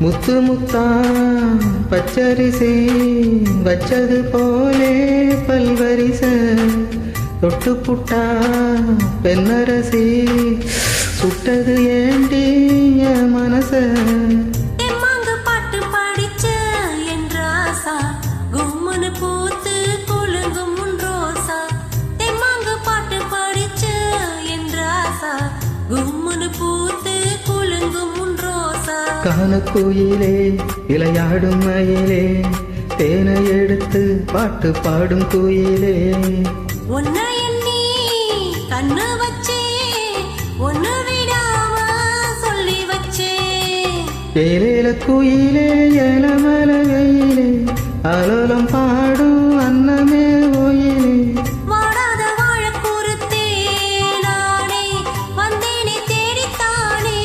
முத்து முத்தா பச்சரிசி வச்சது போலே பல்வரிச தொட்டு புட்டா பெண்ணரசி சுட்டது ஏண்டி என் மனச பாட்டு படிச்ச என் ராசா கும்முனு பூத்து குலுங்கும் ரோசா தெம்மாங்கு பாட்டு படிச்ச என் ராசா கும்முனு பூத்து குலுங்கும் ரோசா கானக்குயிலே விளையாடும் மயிலே தேனை எடுத்து பாட்டு பாடும் குயிலே உன்னை எண்ணி கண்ணு வச்சே ஒன்னு விடாம சொல்லி வச்சே ஏலேல குயிலே ஏலமலையிலே அலோலம் பாடும் அன்னமே